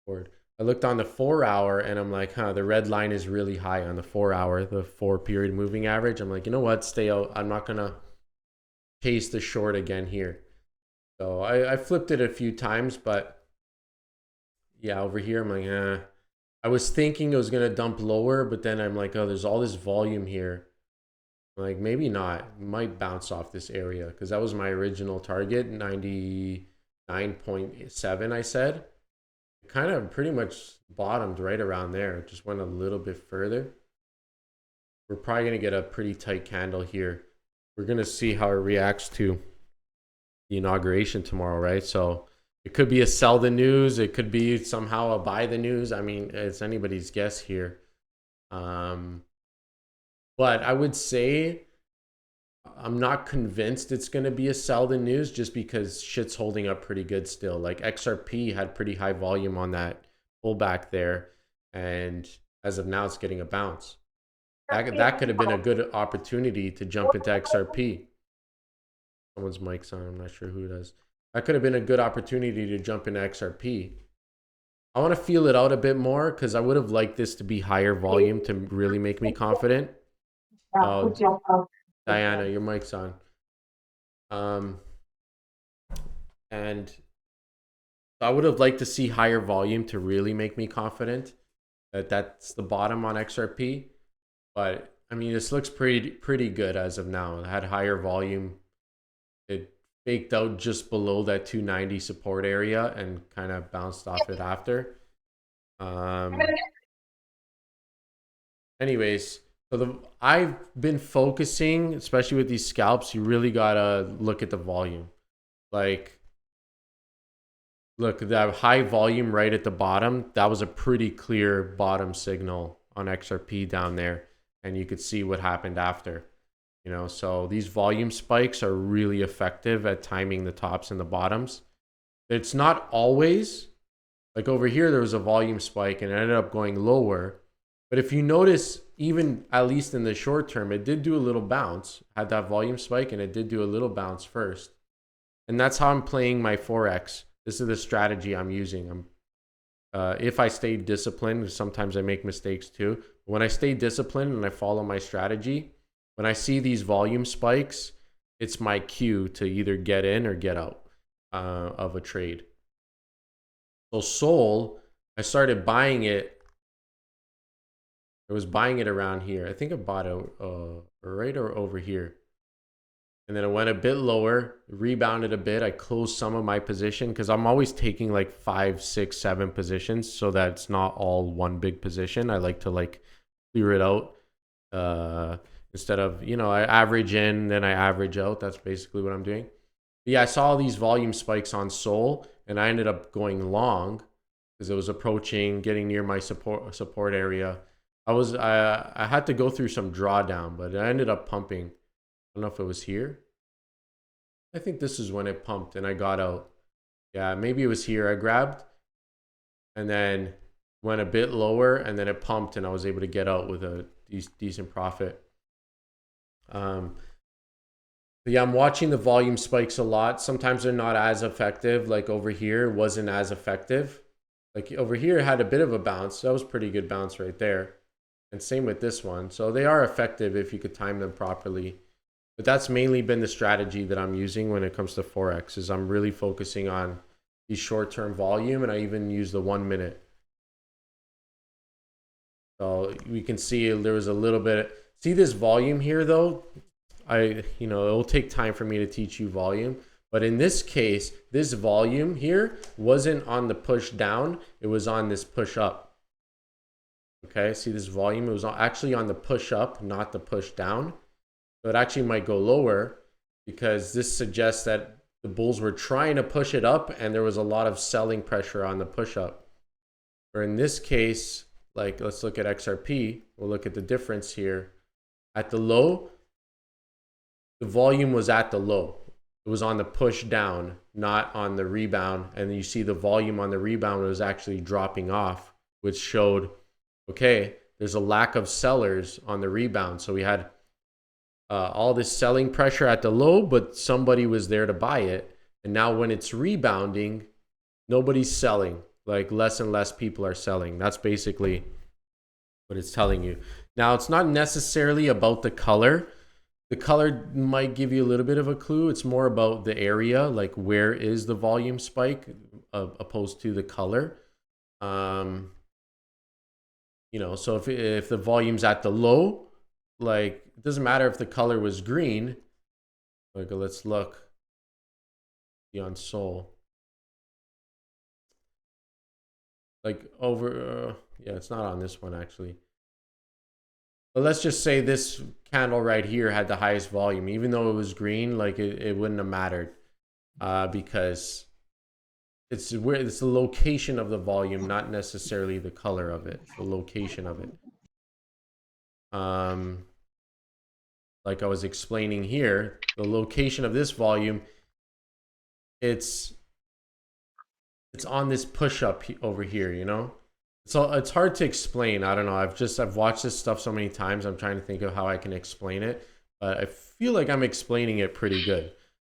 Forward. I looked on the 4 hour and I'm like, huh, the red line is really high on the 4 hour, the 4 period moving average. I'm like, you know what? Stay out. I'm not going to chase the short again here. So I flipped it a few times, but yeah, over here, I'm like, I was thinking it was going to dump lower, but then I'm like, oh, there's all this volume here. Like, maybe not. It might bounce off this area because that was my original target, 99.7, I said. It kind of pretty much bottomed right around there. It just went a little bit further. We're probably going to get a pretty tight candle here. We're going to see how it reacts to the inauguration tomorrow, right? So it could be a sell the news. It could be somehow a buy the news. I mean, it's anybody's guess here. But I would say I'm not convinced it's going to be a sell the news just because shit's holding up pretty good still. Like XRP had pretty high volume on that pullback there. And as of now, it's getting a bounce. That could have been a good opportunity to jump into XRP. Someone's mic's on. I'm not sure who it is. That could have been a good opportunity to jump into XRP. I want to feel it out a bit more because I would have liked this to be higher volume to really make me confident. Oh, Diana, your mic's on. And I would have liked to see higher volume to really make me confident that that's the bottom on XRP. But I mean, this looks pretty good as of now. It had higher volume. It faked out just below that 290 support area and kind of bounced off it after. Anyways, so I've been focusing, especially with these scalps, you really gotta look at the volume. Like, look, that high volume right at the bottom, that was a pretty clear bottom signal on XRP down there. And you could see what happened after. You know, so these volume spikes are really effective at timing the tops and the bottoms. It's not always, like over here, there was a volume spike and it ended up going lower. But if you notice, even at least in the short term, it did do a little bounce, had that volume spike, and it did do a little bounce first. And that's how I'm playing my Forex. This is the strategy I'm using. If I stay disciplined, sometimes I make mistakes too. When I stay disciplined and I follow my strategy, when I see these volume spikes, it's my cue to either get in or get out of a trade. So Sol, I started buying it. I was buying it around here. I think I bought it right or over here. And then it went a bit lower, rebounded a bit. I closed some of my position because I'm always taking like 5, 6, 7 positions so that it's not all one big position. I like to like clear it out instead of, you know, I average in, then I average out. That's basically what I'm doing. But yeah, I saw these volume spikes on Sol and I ended up going long because it was approaching, getting near my support area. I had to go through some drawdown, but I ended up pumping. I don't know if it was here. I think this is when it pumped and I got out. Yeah, maybe it was here. I grabbed and then went a bit lower and then it pumped and I was able to get out with a decent profit. But yeah, I'm watching the volume spikes a lot. Sometimes they're not as effective. Like over here, wasn't as effective. Like over here, it had a bit of a bounce. That was a pretty good bounce right there. And same with this one. So they are effective if you could time them properly. But that's mainly been the strategy that I'm using when it comes to Forex is I'm really focusing on the short-term volume and I even use the 1 minute. So we can see there was a little bit, see this volume here though? It'll take time for me to teach you volume. But in this case, this volume here wasn't on the push down. It was on this push up. Okay, see this volume? It was actually on the push up, not the push down. So it actually might go lower because this suggests that the bulls were trying to push it up and there was a lot of selling pressure on the push up. Or in this case, like let's look at XRP. We'll look at the difference here. At the low, the volume was at the low. It was on the push down, not on the rebound. And you see the volume on the rebound was actually dropping off, which showed, okay, there's a lack of sellers on the rebound. So we had all this selling pressure at the low, but somebody was there to buy it. And now when it's rebounding, nobody's selling. Like less and less people are selling. That's basically what it's telling you. Now, it's not necessarily about the color. The color might give you a little bit of a clue. It's more about the area, like where is the volume spike, opposed to the color. You know, so if the volume's at the low, like it doesn't matter if the color was green. Like let's look on Sol. Like over, yeah, it's not on this one actually. But let's just say this candle right here had the highest volume, even though it was green, like it wouldn't have mattered, because it's where it's the location of the volume, not necessarily the color of it. It's the location of it. Like I was explaining here, the location of this volume, it's on this push up over here, you know? So it's hard to explain. I don't know. I've watched this stuff so many times. I'm trying to think of how I can explain it. But I feel like I'm explaining it pretty good.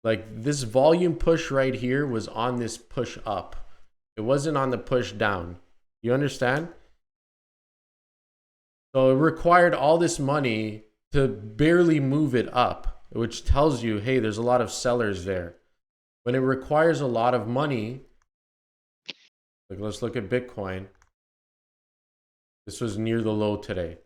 Like this volume push right here was on this push up. It wasn't on the push down. You understand? So it required all this money to barely move it up, which tells you, hey, there's a lot of sellers there. When it requires a lot of money, like let's look at Bitcoin. This was near the low today.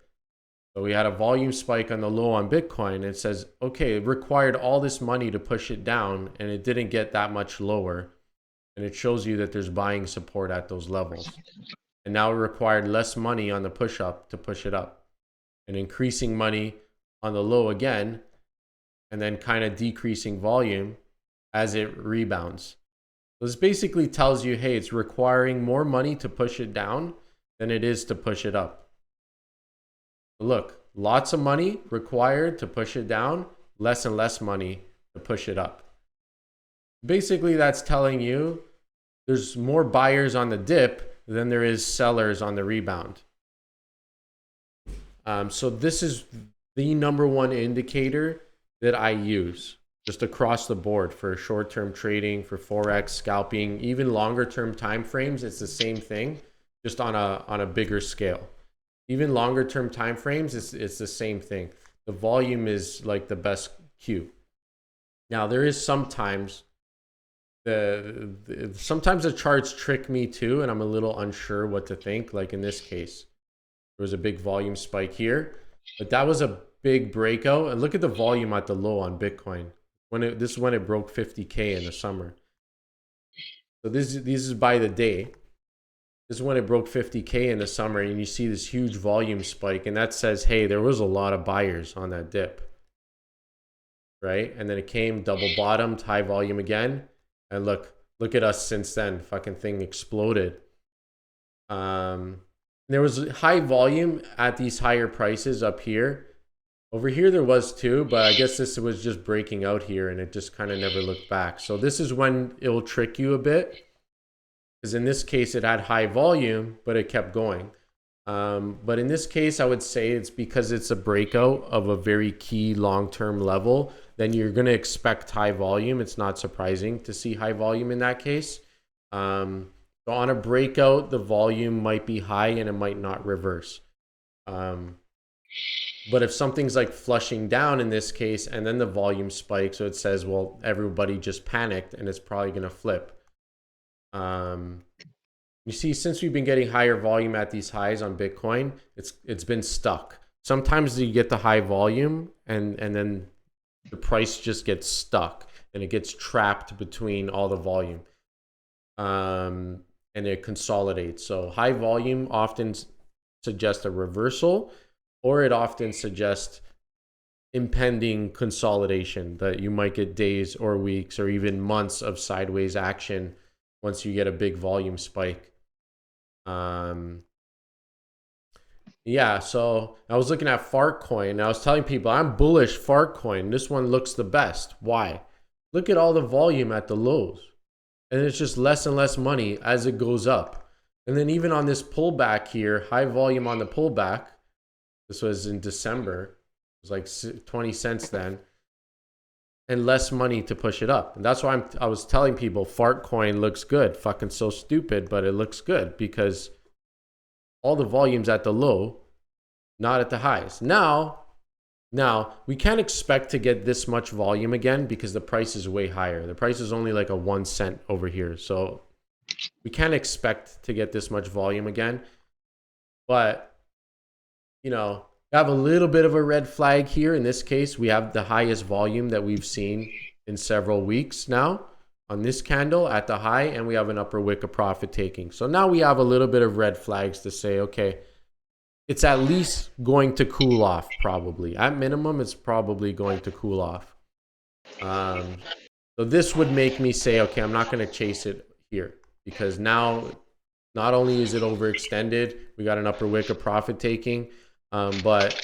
So we had a volume spike on the low on Bitcoin. It says, okay, it required all this money to push it down and it didn't get that much lower. And it shows you that there's buying support at those levels. And now it required less money on the push up to push it up, and increasing money on the low again, and then kind of decreasing volume as it rebounds. So this basically tells you, hey, it's requiring more money to push it down than it is to push it up. Look, lots of money required to push it down, less and less money to push it up. Basically, that's telling you there's more buyers on the dip than there is sellers on the rebound. So this is the number one indicator that I use just across the board for short-term trading, for Forex, scalping, even longer-term time frames. It's the same thing, just on a bigger scale. Even longer-term time frames, it's the same thing. The volume is like the best cue. Now there is sometimes sometimes the charts trick me too, and I'm a little unsure what to think. Like in this case, there was a big volume spike here, but that was a big breakout. And look at the volume at the low on Bitcoin. This is when it broke 50K in the summer. So this is by the day. This is when it broke 50K in the summer, and you see this huge volume spike, and that says, hey, there was a lot of buyers on that dip, right? And then it came double bottomed, high volume again, and look at us since then. Fucking thing exploded. There was high volume at these higher prices up here. Over here there was too, but I guess this was just breaking out here, and it just kind of never looked back. So this is when it will trick you a bit, because in this case it had high volume, but it kept going. But in this case, I would say it's because it's a breakout of a very key long-term level. Then you're going to expect high volume. It's not surprising to see high volume in that case. So on a breakout, the volume might be high and it might not reverse. But if something's like flushing down in this case, and then the volume spikes, so it says, well, everybody just panicked and it's probably going to flip. You see, since we've been getting higher volume at these highs on Bitcoin, it's been stuck. Sometimes you get the high volume and then the price just gets stuck and it gets trapped between all the volume. And it consolidates. So high volume often suggests a reversal, or it often suggests impending consolidation, that you might get days or weeks or even months of sideways action once you get a big volume spike. Yeah, so I was looking at Fartcoin and I was telling people I'm bullish Fartcoin. This one looks the best. Why? Look at all the volume at the lows, and it's just less and less money as it goes up. And then even on this pullback here, high volume on the pullback. This was in December. It was like 20 cents then. and less money to push it up. And that's why I was telling people fart coin looks good. Fucking so stupid, but it looks good because all the volume's at the low, not at the highs. Now we can't expect to get this much volume again because the price is way higher. The price is only like a 1 cent over here. So we can't expect to get this much volume again. But, you know, we have a little bit of a red flag here. In this case, we have the highest volume that we've seen in several weeks now on this candle at the high, and we have an upper wick of profit taking. So now we have a little bit of red flags to say, okay, it's at least going to cool off probably. At minimum, it's probably going to cool off. So this would make me say, okay, I'm not going to chase it here because now not only is it overextended, we got an upper wick of profit taking, but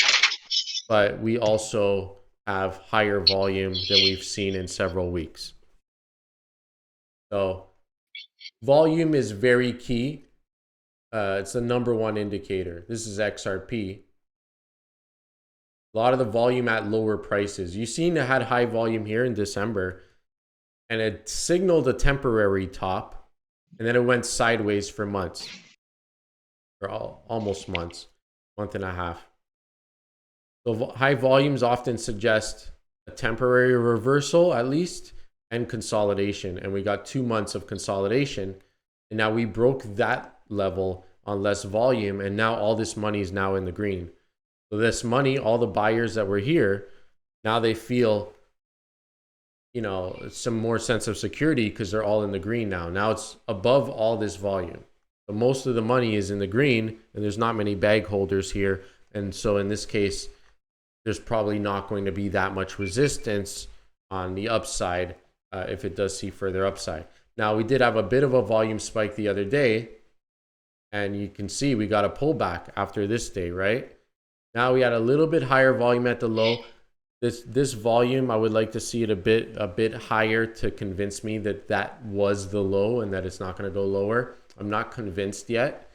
we also have higher volume than we've seen in several weeks. So volume is very key. It's the number one indicator. This is XRP. A lot of the volume at lower prices. You've seen it had high volume here in December, and it signaled a temporary top, and then it went sideways for months, or almost months, month and a half. So high volumes often suggest a temporary reversal at least, and consolidation. And we got 2 months of consolidation, and now we broke that level on less volume, and now all this money is now in the green. So this money, all the buyers that were here, now they feel, you know, some more sense of security because they're all in the green now. Now it's above all this volume. So most of the money is in the green, and there's not many bag holders here. And so in this case, there's probably not going to be that much resistance on the upside if it does see further upside. Now, we did have a bit of a volume spike the other day, and you can see we got a pullback after this day, right? Now we had a little bit higher volume at the low. This volume, I would like to see it a bit higher to convince me that that was the low and that it's not going to go lower. I'm not convinced yet.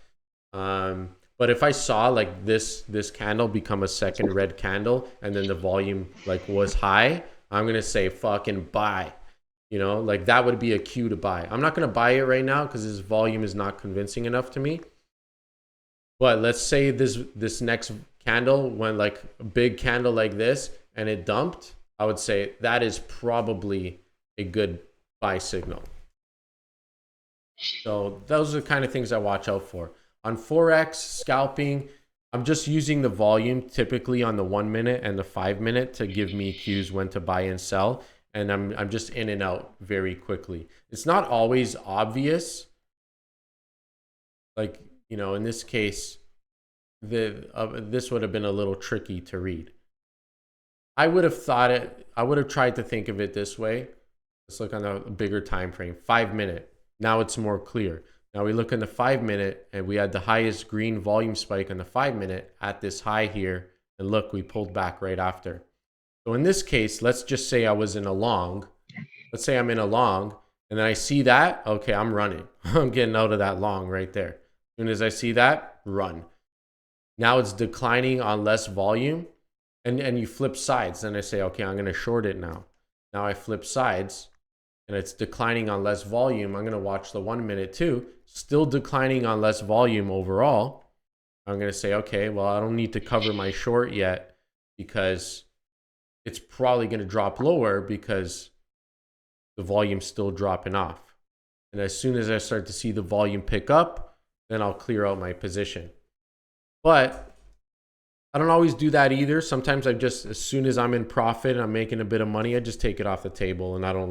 But if I saw like this candle become a second red candle and then the volume like was high, I'm going to say fucking buy. You know, like that would be a cue to buy. I'm not going to buy it right now because this volume is not convincing enough to me. But let's say this next candle went like a big candle like this and it dumped, I would say that is probably a good buy signal. So those are the kind of things I watch out for. On Forex, scalping, I'm just using the volume typically on the 1 minute and the 5 minute to give me cues when to buy and sell. And I'm just in and out very quickly. It's not always obvious. Like, you know, in this case, this would have been a little tricky to read. I would have tried to think of it this way. Let's look on a bigger time frame, 5 minute. Now it's more clear. Now we look in the 5 minute and we had the highest green volume spike on the 5 minute at this high here. And look, we pulled back right after. So in this case, let's just say I was in a long. Let's say I'm in a long and then I see that. Okay, I'm running. I'm getting out of that long right there. As soon as I see that, run. Now it's declining on less volume. And you flip sides. Then I say, okay, I'm going to short it now. Now I flip sides and it's declining on less volume. I'm going to watch the 1 minute too. Still declining on less volume overall. I'm going to say, okay, well, I don't need to cover my short yet because it's probably going to drop lower because the volume's still dropping off. And as soon as I start to see the volume pick up, then I'll clear out my position. But I don't always do that either. Sometimes I just, as soon as I'm in profit and I'm making a bit of money, I just take it off the table and I don't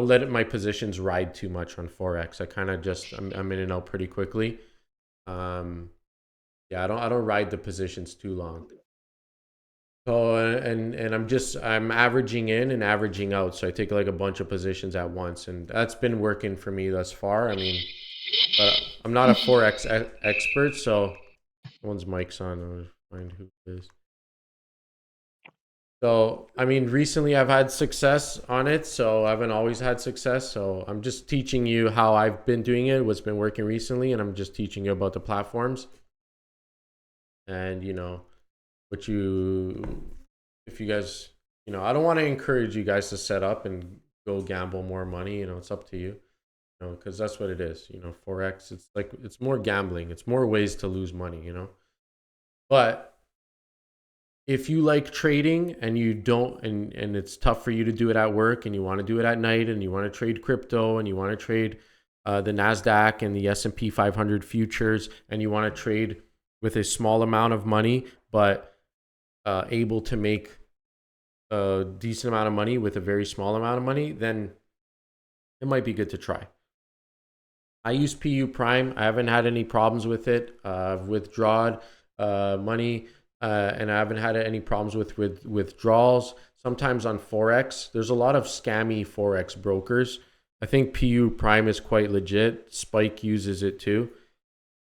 let my positions ride too much on Forex. I kind of just, I'm in and out pretty quickly. Yeah, I don't ride the positions too long. So, and I'm averaging in and averaging out. So I take like a bunch of positions at once, and that's been working for me thus far. I mean, but I'm not a Forex expert, so someone's mic's on. I'll find who it is. So, I mean, recently I've had success on it, so I haven't always had success. So I'm just teaching you how I've been doing it, what's been working recently, and I'm just teaching you about the platforms. And, you know, if you guys, you know, I don't want to encourage you guys to set up and go gamble more money. You know, it's up to you. You know, because that's what it is. You know, Forex, it's like it's more gambling. It's more ways to lose money, you know. But if you like trading and you don't and it's tough for you to do it at work and you want to do it at night and you want to trade crypto and you want to trade the Nasdaq and the S&P 500 futures and you want to trade with a small amount of money but able to make a decent amount of money with a very small amount of money, then it might be good to try. I use PU Prime. I haven't had any problems with it. I've withdrawn money and I haven't had any problems with withdrawals. Sometimes on Forex, there's a lot of scammy Forex brokers. I think PU Prime is quite legit. Spike uses it too.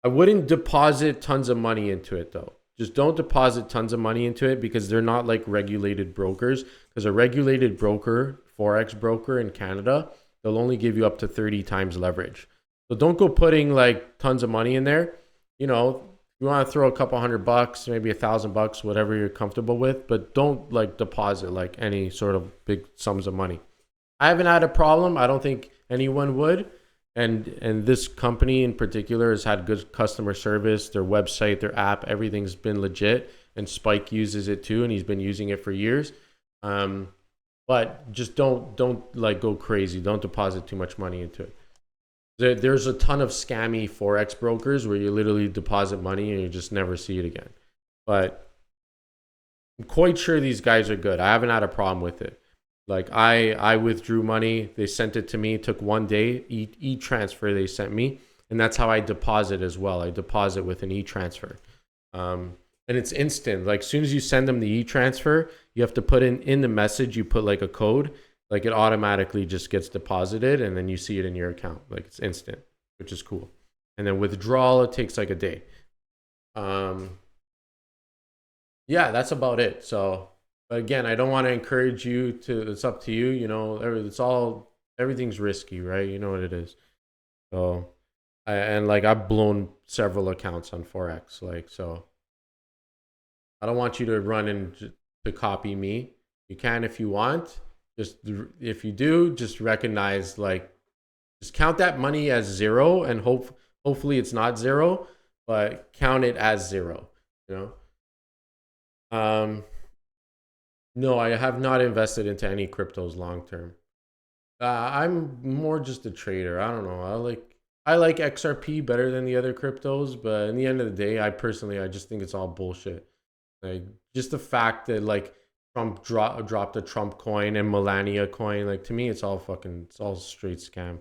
I wouldn't deposit tons of money into it though. Just don't deposit tons of money into it because they're not like regulated brokers. Because a regulated broker, Forex broker in Canada, they'll only give you up to 30 times leverage. So don't go putting like tons of money in there. You know, you want to throw a couple $100, maybe $1,000, whatever you're comfortable with, but don't like deposit like any sort of big sums of money. I haven't had a problem. I don't think anyone would. And this company in particular has had good customer service. Their website, their app, everything's been legit. And Spike uses it too, and he's been using it for years. But just don't like go crazy. Don't deposit too much money into it. There's a ton of scammy Forex brokers where you literally deposit money and you just never see it again. But I'm quite sure these guys are good. I haven't had a problem with it. Like I withdrew money. They sent it to me. It took 1 day. E-transfer they sent me. And that's how I deposit as well. I deposit with an e-transfer. And it's instant. Like as soon as you send them the e-transfer, you have to put in the message, you put like a code. Like it automatically just gets deposited and then you see it in your account. Like it's instant, which is cool. And then withdrawal, it takes like a day. Yeah, that's about it. So again, I don't want to encourage you to, it's up to you. You know, everything's risky, right? You know what it is. So, and like I've blown several accounts on Forex. Like, so I don't want you to run and to copy me. You can if you want. Just if you do, just recognize like just count that money as zero and hopefully it's not zero, but count it as zero, you know. No, I have not invested into any cryptos long term. I'm more just a trader. I don't know. I like XRP better than the other cryptos, but in the end of the day, I just think it's all bullshit. Like just the fact that like Trump dropped a Trump coin and Melania coin. Like to me, it's all straight scam.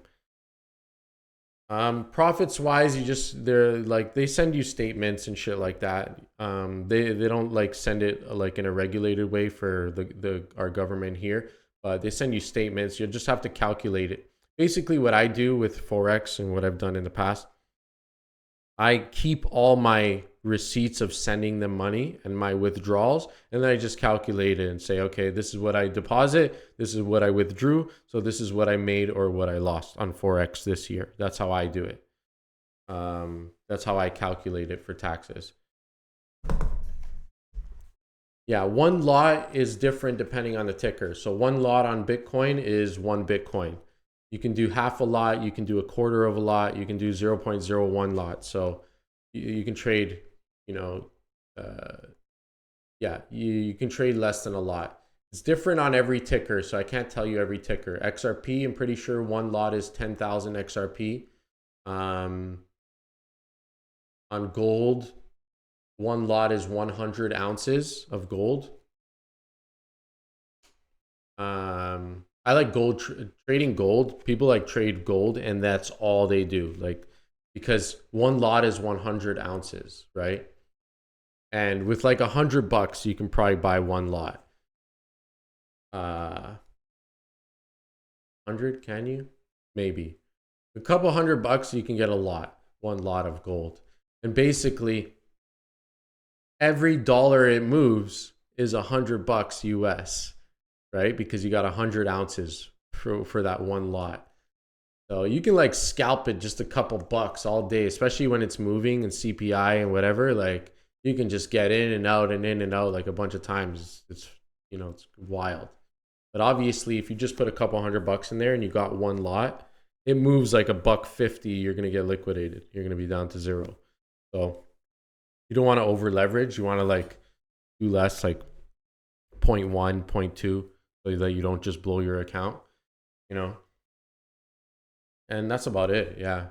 Profits wise, they're like they send you statements and shit like that. They don't like send it like in a regulated way for our government here, but they send you statements. You just have to calculate it. Basically, what I do with Forex and what I've done in the past, I keep all my receipts of sending them money and my withdrawals, and then I just calculate it and say, okay, this is what I deposit, this is what I withdrew, so this is what I made or what I lost on Forex this year. That's how I do it. That's how I calculate it for taxes. Yeah, one lot is different depending on the ticker. So one lot on Bitcoin is 1 Bitcoin. You can do half a lot, you can do a quarter of a lot, you can do 0.01 lot. So you can trade, you know, yeah, you can trade less than a lot. It's different on every ticker, so I can't tell you every ticker. XRP, I'm pretty sure one lot is 10,000 XRP. On gold, one lot is 100 ounces of gold. I like gold, trading gold. People like trade gold and that's all they do. Like, because one lot is 100 ounces, right? And with like $100, you can probably buy one lot. 100, can you? Maybe. A couple $100, you can get a lot, one lot of gold. And basically, every dollar it moves is $100 US, right? Because you got 100 ounces for that one lot. So you can like scalp it just a couple bucks all day, especially when it's moving and CPI and whatever. Like you can just get in and out like a bunch of times. It's you know, it's wild. But obviously, if you just put a couple $100 in there and you got one lot, it moves like $1.50. You're gonna get liquidated. You're gonna be down to zero. So you don't want to over leverage. You want to like do less, like 0.1, 0.2, so that you don't just blow your account. You know, and that's about it. Yeah.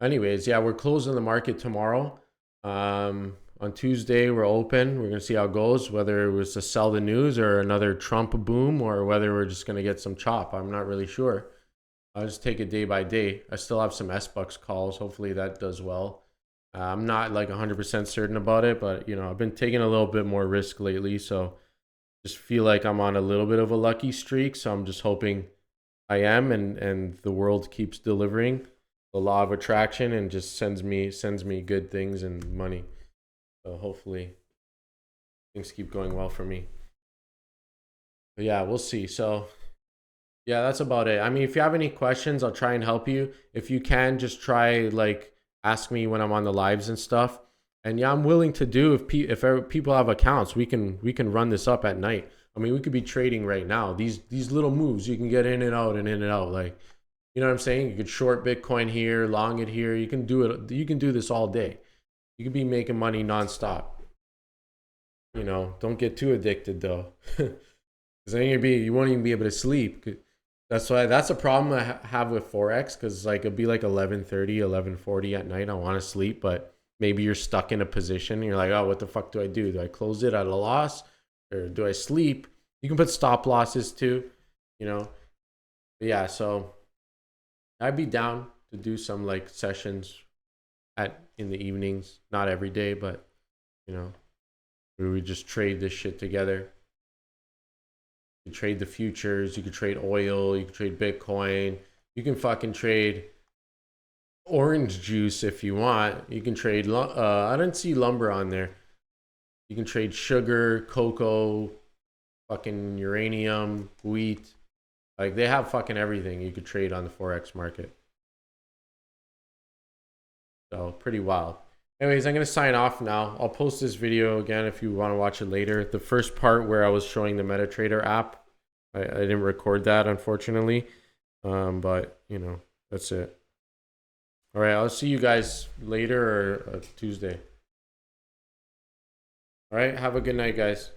Anyways, yeah, we're closing the market tomorrow. On Tuesday, we're open. We're gonna see how it goes. Whether it was to sell the news or another Trump boom, or whether we're just gonna get some chop. I'm not really sure. I'll just take it day by day. I still have some S-Bucks calls. Hopefully that does well. I'm not like 100% certain about it, but you know, I've been taking a little bit more risk lately, so just feel like I'm on a little bit of a lucky streak. So I'm just hoping I am, and the world keeps delivering the law of attraction and just sends me good things and money. So hopefully things keep going well for me. But yeah, we'll see. So yeah, that's about it. I mean, if you have any questions, I'll try and help you. If you can, just try like ask me when I'm on the lives and stuff. And yeah, I'm willing to do if people have accounts, we can run this up at night. I mean, we could be trading right now. These little moves, you can get in and out and in and out. Like, you know what I'm saying? You could short Bitcoin here, long it here. You can do it. You can do this all day. You could be making money nonstop. You know, don't get too addicted though, because then you won't even be able to sleep. That's a problem I have with Forex, because like it'll be like 11:30, 11:40 at night. I want to sleep, but maybe you're stuck in a position. And you're like, oh, what the fuck do I do? Do I close it at a loss, or do I sleep? You can put stop losses too, you know. But yeah, so I'd be down to do some like sessions at in the evenings, not every day, but you know, where we just trade this shit together. You can trade the futures, you can trade oil, you can trade Bitcoin, you can fucking trade orange juice if you want. You can trade I didn't see lumber on there. You can trade sugar, cocoa, fucking uranium, wheat. Like they have fucking everything you could trade on the Forex market. So pretty wild. Anyways, I'm gonna sign off now. I'll post this video again if you want to watch it later. The first part where I was showing the MetaTrader app, I didn't record that unfortunately. But you know, that's it. All right, I'll see you guys later or Tuesday. All right, have a good night, guys.